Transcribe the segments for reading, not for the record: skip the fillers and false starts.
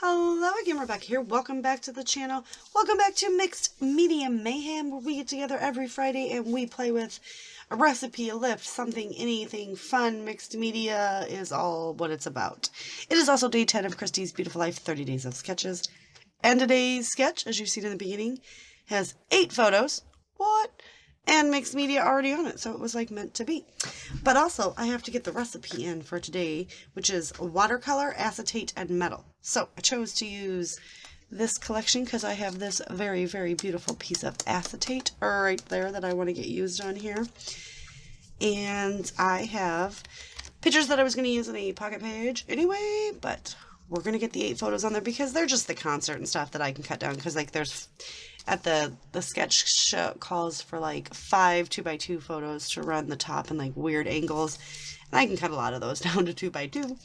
Hello again, we're back here. Welcome back to the channel. Welcome back to Mixed Media Mayhem, where we get together every Friday and we play with a recipe, a lift, something, anything fun. Mixed media is all what it's about. It is also day 10 of Christy's Beautiful Life, 30 Days of Sketches. And today's sketch, as you've seen in the beginning, has 8 photos. What? And mixed media already on it, so it was like meant to be. But also, I have to get the recipe in for today, which is watercolor, acetate, and metal. So I chose to use this collection because I have this very, very beautiful piece of acetate right there that I want to get used on here. And I have pictures that I was going to use in a pocket page anyway, but we're going to get the 8 photos on there because they're just the concert and stuff that I can cut down, because like there's at the sketch show calls for like 5 2x2 photos to run the top in like weird angles, and I can cut a lot of those down to 2x2.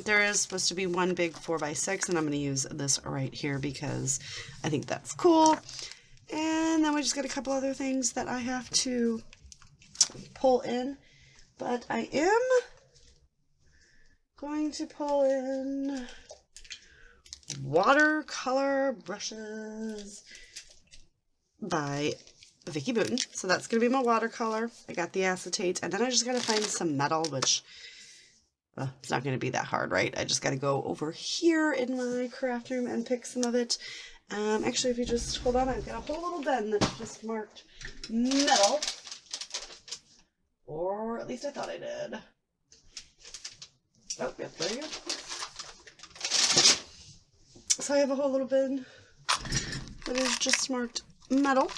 There is supposed to be one big 4x6, and I'm going to use this right here because I think that's cool. And then we just got a couple other things that I have to pull in, but I am going to pull in watercolor brushes by Vicky Booten. So that's going to be my watercolor. I got the acetate, and then I just got to find some metal, which it's not going to be that hard, right? I just got to go over here in my craft room and pick some of it. Actually, if you just hold on, I've got a whole little bin that's just marked metal, or at least I thought I did. Oh, yep, there you go. So I have a whole little bin that is just marked metal.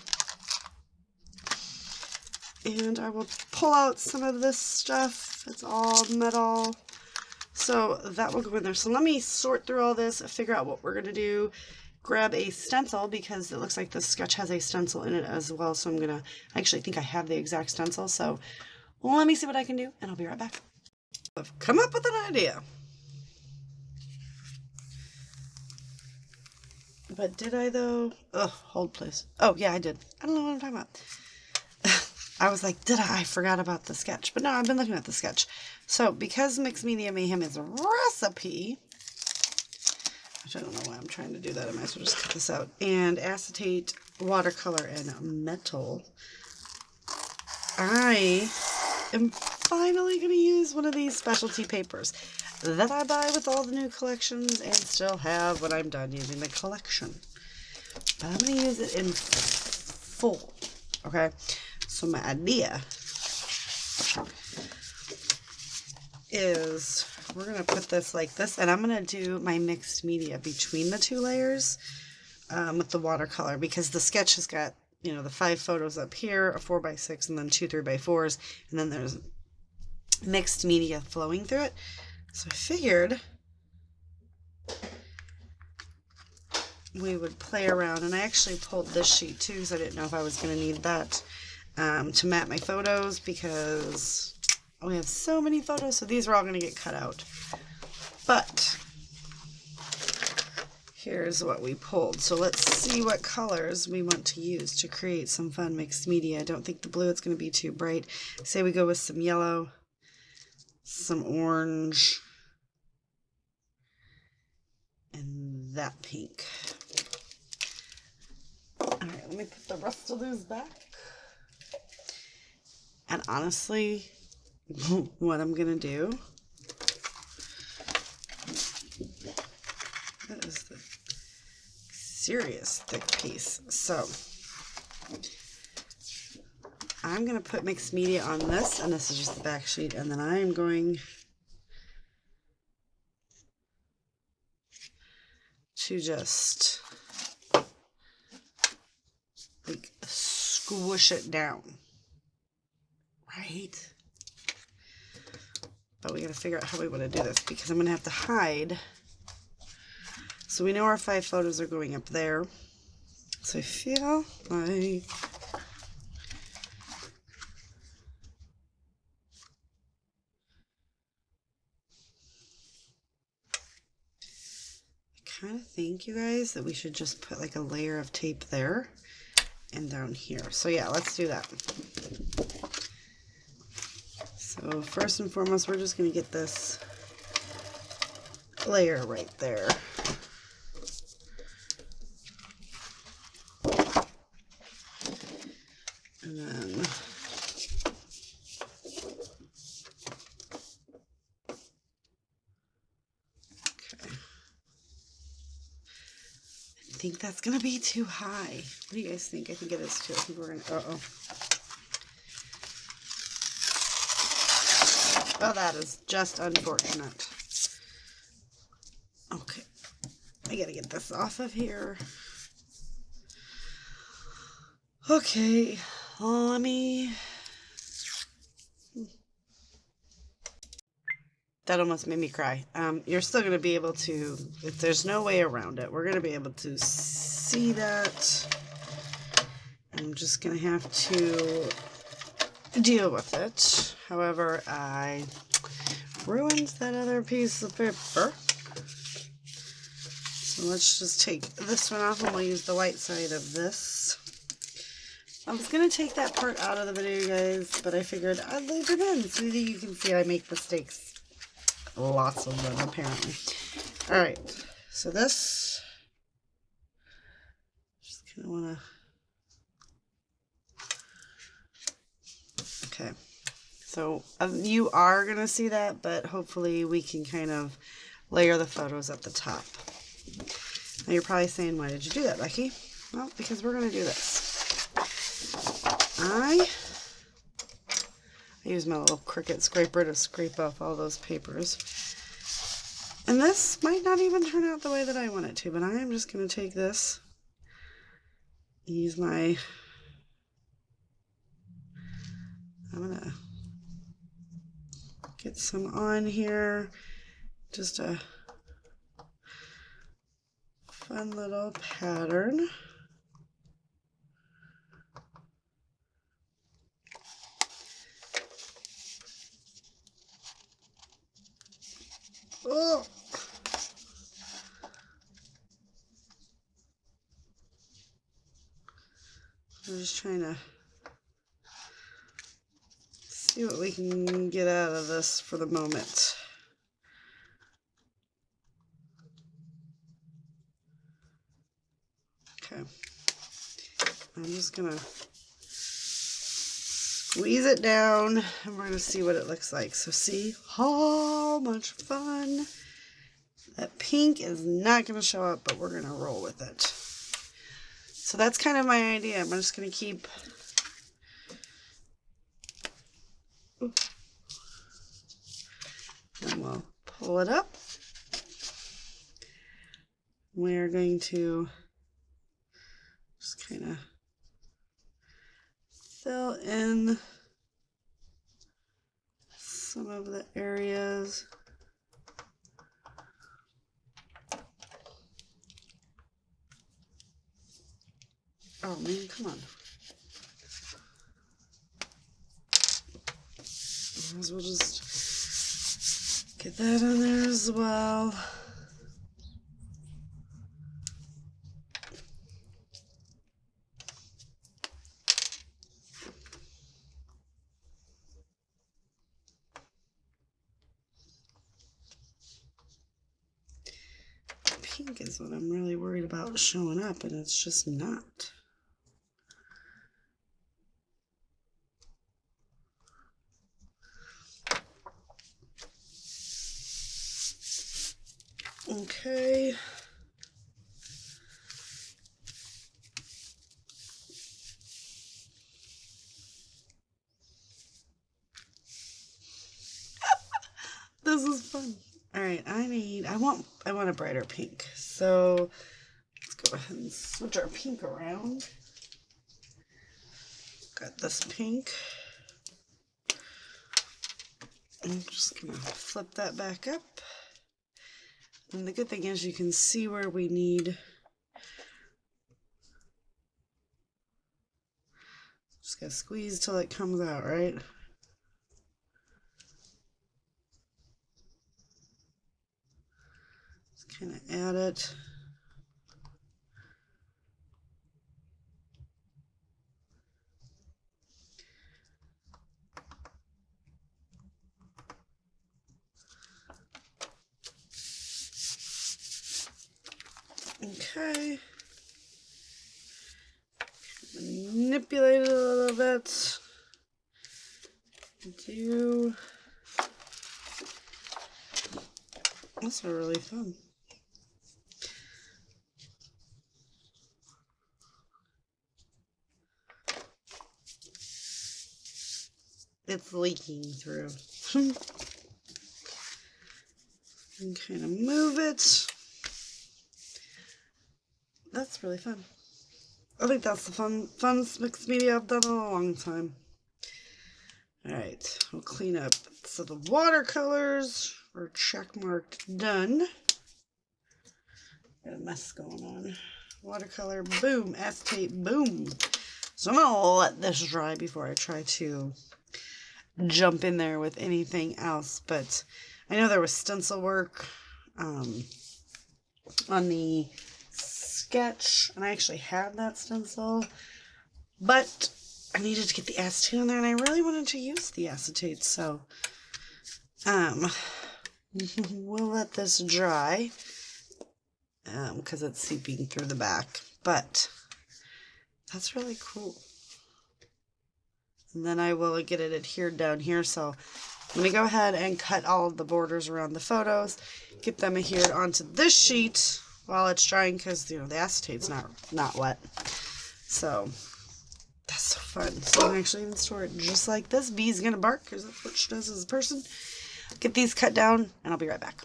And I will pull out some of this stuff. It's all metal. So that will go in there. So let me sort through all this, figure out what we're going to do. Grab a stencil, because it looks like this sketch has a stencil in it as well. So I'm going to, I actually think I have the exact stencil. So let me see what I can do, and I'll be right back. I've come up with an idea. But did I though? Ugh, hold please. Oh yeah, I did. I don't know what I'm talking about. I was like, did I? I forgot about the sketch. But no, I've been looking at the sketch. So because Mixed Media Mayhem is a recipe, which I don't know why I'm trying to do that. I might as well just cut this out. And acetate, watercolor, and metal. I am finally going to use one of these specialty papers that I buy with all the new collections and still have when I'm done using the collection. But I'm going to use it in full. Okay? So my idea is we're going to put this like this, and I'm going to do my mixed media between the 2 layers with the watercolor, because the sketch has got, you know, the 5 photos up here, a 4x6, and then 2 3x4s, and then there's mixed media flowing through it. So I figured we would play around, and I actually pulled this sheet too because I didn't know if I was going to need that to map my photos, because we have so many photos, so these are all going to get cut out. But here's what we pulled. So let's see what colors we want to use to create some fun mixed media. I don't think the blue is going to be too bright. Say we go with some yellow, some orange, and that pink. Alright, let me put the rest of these back. And honestly, what I'm going to do, that is the serious thick piece. So I'm going to put mixed media on this, and this is just the back sheet, and then I'm going to just like squish it down, right? But we got to figure out how we want to do this, because I'm going to have to hide. So we know our 5 photos are going up there. So I feel like I kind of think, you guys, that we should just put like a layer of tape there and down here. So yeah, let's do that. So first and foremost, we're just going to get this layer right there. think that's going to be too high. What do you guys think? I think it is too. I think we're going to... Uh-oh. Oh, that is just unfortunate. Okay. I got to get this off of here. Okay. Let me... That almost made me cry. You're still going to be able to, if there's no way around it, we're going to be able to see that. I'm just going to have to deal with it. However, I ruined that other piece of paper. So let's just take this one off and we'll use the white side of this. I was going to take that part out of the video, guys, but I figured I'd leave it in so that you can see I make mistakes. Lots of them, apparently. Alright, so this, just kind of want to, okay, so you are going to see that, but hopefully we can kind of layer the photos at the top. Now you're probably saying, why did you do that, Becky? Well, because we're going to do this. I use my little Cricut scraper to scrape off all those papers. And this might not even turn out the way that I want it to, but I am just going to take this, use my, I'm going to get some on here, just a fun little pattern. Oh. I'm just trying to see what we can get out of this for the moment. Okay. I'm just gonna squeeze it down and we're gonna see what it looks like. So see how much fun. That pink is not gonna show up, but we're gonna roll with it. So that's kind of my idea. I'm just gonna keep and we'll pull it up. We're going to just kind of fill in some of the areas. Oh man, come on. Might as well just get that on there as well. Pink is what I'm really worried about showing up, and it's just not. Okay. This is fun. All right, I want a brighter pink. So let's go ahead and switch our pink around. Got this pink. I'm just gonna flip that back up. And the good thing is you can see where we need. Just gotta squeeze till it comes out, right? Just kind of add it. Okay. Manipulate it a little bit. These are really fun. it's leaking through. And kind of move it. That's really fun. I think that's the funnest mixed media I've done in a long time. Alright, we'll clean up. So the watercolors are checkmarked done. Got a mess going on. Watercolor, boom. Acetate, boom. So I'm going to let this dry before I try to jump in there with anything else. But I know there was stencil work on the sketch. And I actually had that stencil. But I needed to get the acetate on there. And I really wanted to use the acetate. So we'll let this dry. Because it's seeping through the back, but that's really cool. And then I will get it adhered down here. So I'm going to go ahead and cut all of the borders around the photos, get them adhered onto this sheet while it's drying, because the acetate's not wet. So that's so fun. So I can actually even store it just like this. Bee's gonna bark because that's what she does as a person. Get these cut down, and I'll be right back.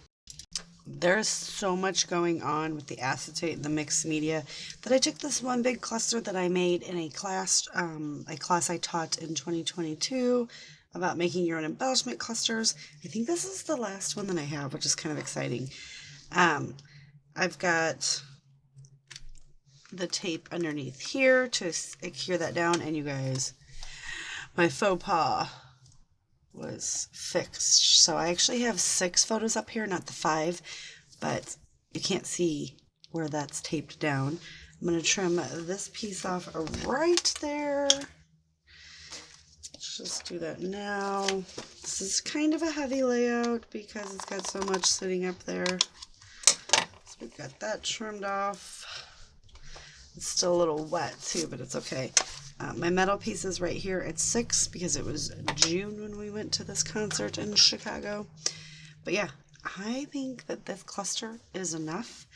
There's so much going on with the acetate and the mixed media that I took this one big cluster that I made in a class I taught in 2022 about making your own embellishment clusters. I think this is the last one that I have, which is kind of exciting. I've got the tape underneath here to adhere that down, and you guys, my faux pas was fixed. So I actually have 6 photos up here, not the 5, but you can't see where that's taped down. I'm going to trim this piece off right there. Let's just do that now. This is kind of a heavy layout because it's got so much sitting up there. So we've got that trimmed off. It's still a little wet too, but it's okay. My metal piece is right here at 6 because it was June when we went to this concert in Chicago. But yeah, I think that this cluster is enough.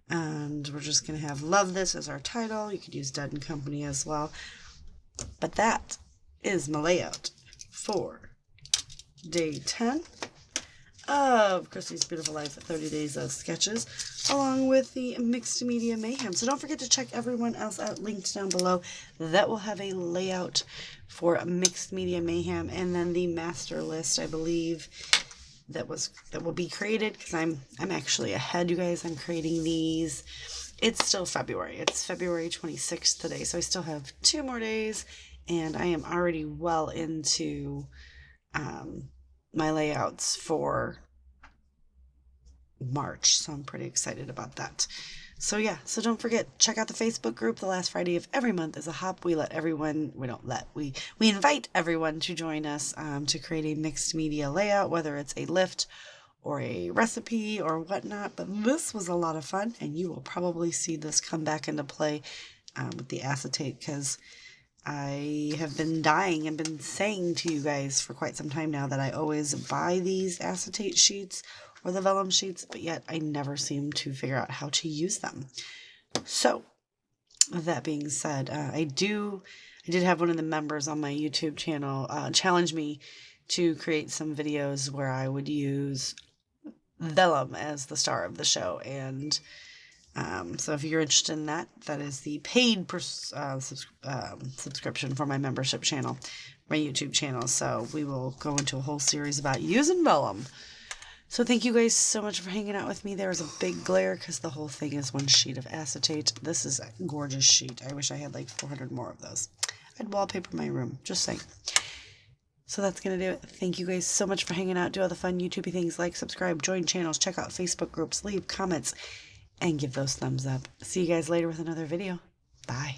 And we're just going to have Love This as our title. You could use Dead & Company as well. But that is my layout for day 10 of Christy's Beautiful Life 30 Days of Sketches, along with the Mixed Media Mayhem. So don't forget to check everyone else out linked down below. That will have a layout for Mixed Media Mayhem, and then the master list, I believe, that will be created, because I'm actually ahead, you guys. I'm creating these. It's still February. It's February 26th today, so I still have 2 more days, and I am already well into my layouts for March, so I'm pretty excited about that. So yeah, so don't forget, check out the Facebook group. The last Friday of every month is a hop. We invite everyone to join us to create a mixed media layout, whether it's a lift or a recipe or whatnot. But this was a lot of fun, and you will probably see this come back into play with the acetate, because I have been dying and been saying to you guys for quite some time now that I always buy these acetate sheets or the vellum sheets, but yet I never seem to figure out how to use them. So, with that being said, I did have one of the members on my YouTube channel challenge me to create some videos where I would use vellum as the star of the show, and so if you're interested in that, that is the paid subscription for my membership channel, my YouTube channel. So we will go into a whole series about using vellum. So thank you guys so much for hanging out with me. There was a big glare because the whole thing is one sheet of acetate. This is a gorgeous sheet. I wish I had like 400 more of those. I'd wallpaper my room, just saying. So that's going to do it. Thank you guys so much for hanging out. Do all the fun YouTubey things, like, subscribe, join channels, check out Facebook groups, leave comments, and give those thumbs up. See you guys later with another video. Bye.